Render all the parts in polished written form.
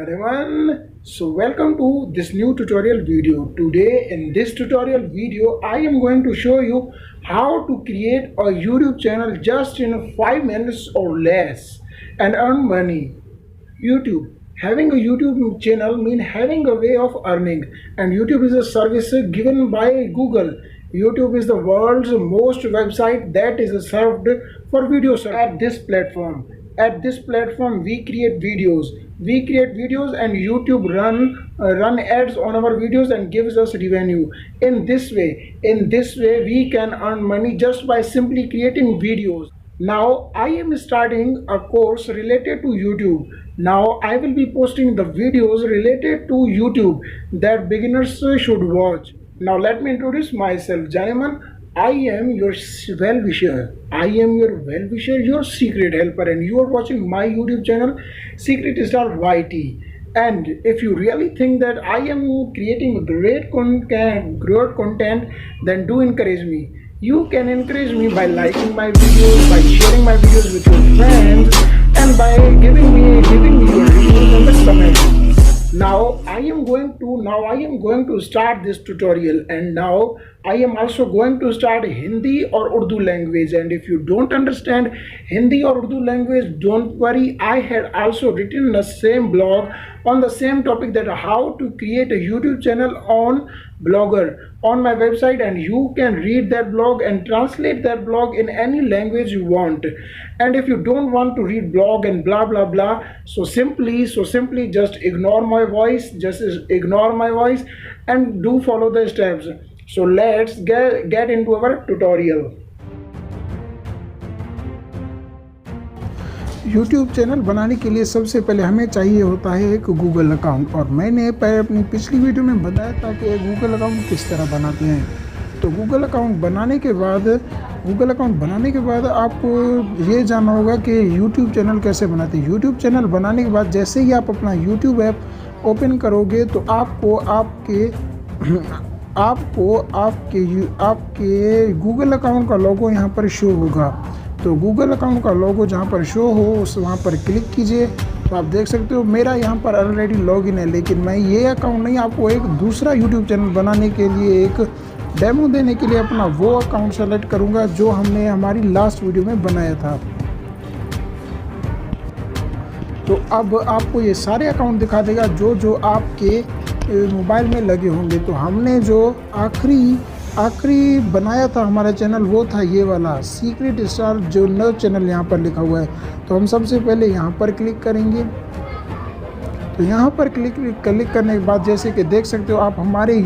everyone, so welcome to this new tutorial video. Today in this tutorial video I am going to show you how to create a YouTube channel just in 5 minutes or less and earn money. YouTube. Having a YouTube channel means having a way of earning, and YouTube is a service given by Google. YouTube is the world's most website that is served for video at this platform. At this platform we create videos. And YouTube run ads on our videos and gives us revenue. In this way we can earn money just by simply creating videos. Now I am starting a course related to YouTube. Now I will be posting the videos related to YouTube that beginners should watch. Now let me introduce myself. Gentlemen, I am your well-wisher. Your secret helper, and you are watching my YouTube channel, Secret Star YT. And if you really think that I am creating great content, then do encourage me. You can encourage me by liking my videos, by sharing my videos with your friends, and by giving me your reviews in the comments. Now I am going to start this tutorial, and now I am also going to start Hindi or Urdu language. And if you don't understand Hindi or Urdu language, don't worry. I had also written the same blog on the same topic, that how to create a YouTube channel on Blogger on my website, and you can read that blog and translate that blog in any language you want. And if you don't want to read blog and blah blah blah, so simply just ignore my voice, and do follow the steps. So let's get into our tutorial. YouTube channel बनाने के लिए सबसे पहले हमें चाहिए होता है एक गूगल अकाउंट, और मैंने अपनी पिछली वीडियो में बताया था कि गूगल अकाउंट किस तरह बनाते हैं। तो गूगल अकाउंट बनाने के बाद आपको ये जानना होगा कि YouTube चैनल कैसे बनाते हैं। YouTube चैनल बनाने के बाद जैसे ही आप अपना YouTube ऐप ओपन करोगे तो आपको आपके गूगल अकाउंट का लोगो यहाँ पर शो होगा। तो गूगल अकाउंट का लोगो जहाँ पर शो हो वहाँ पर क्लिक कीजिए। तो आप देख सकते हो मेरा यहाँ पर ऑलरेडी लॉगिन है, लेकिन मैं ये अकाउंट नहीं, आपको एक दूसरा YouTube चैनल बनाने के लिए, एक डेमो देने के लिए अपना वो अकाउंट सेलेक्ट करूँगा जो हमने हमारी लास्ट वीडियो में बनाया था। तो अब आपको ये सारे अकाउंट दिखा देगा जो आपके मोबाइल में लगे होंगे। तो हमने जो आखिरी बनाया था हमारा चैनल वो था ये वाला सीक्रेट स्टार, जो नया चैनल यहाँ पर लिखा हुआ है। तो हम सबसे पहले यहाँ पर क्लिक करेंगे। तो यहाँ पर क्लिक करने के बाद जैसे कि देख सकते हो आप, हमारे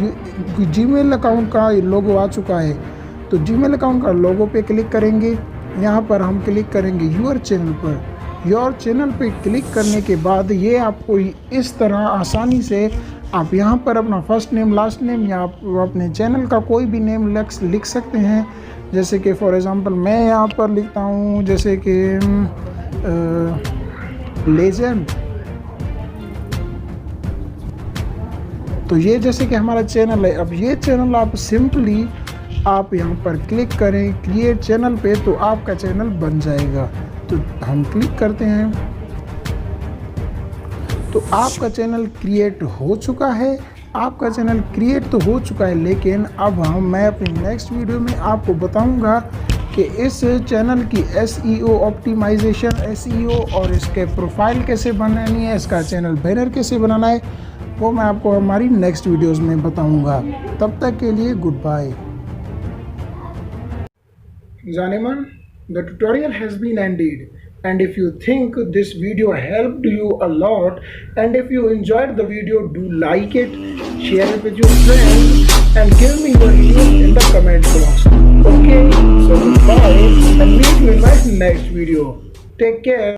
जीमेल अकाउंट का लोगो आ चुका है। तो जीमेल अकाउंट का लोगो पे क्लिक करेंगे। यहाँ पर हम क्लिक करेंगे योर चैनल पे क्लिक करने के बाद ये आपको इस तरह आसानी से आप यहाँ पर अपना फर्स्ट नेम, लास्ट नेम, या आप अपने चैनल का कोई भी नेम लिख सकते हैं। जैसे कि फॉर एग्ज़ाम्पल मैं यहाँ पर लिखता हूँ जैसे कि लेजेंड। तो ये जैसे कि हमारा चैनल है। अब ये चैनल आप सिंपली आप यहाँ पर क्लिक करें क्रिएट चैनल पे, तो आपका चैनल बन जाएगा। तो हम क्लिक करते हैं, तो आपका चैनल क्रिएट हो चुका है। लेकिन अब मैं अपनी नेक्स्ट वीडियो में आपको बताऊंगा कि इस चैनल की SEO ऑप्टिमाइजेशन और इसके प्रोफाइल कैसे बनानी है, इसका चैनल बैनर कैसे बनाना है, वो मैं आपको हमारी नेक्स्ट वीडियोस में बताऊंगा। तब तक के लिए गुड बाय। जानेमन, the tutorial has been ended, and if you think this video helped you a lot, and if you enjoyed the video, do like it, share it with your friends, and give me your review in the comment box. Okay, so goodbye, and meet you in my next video. Take care.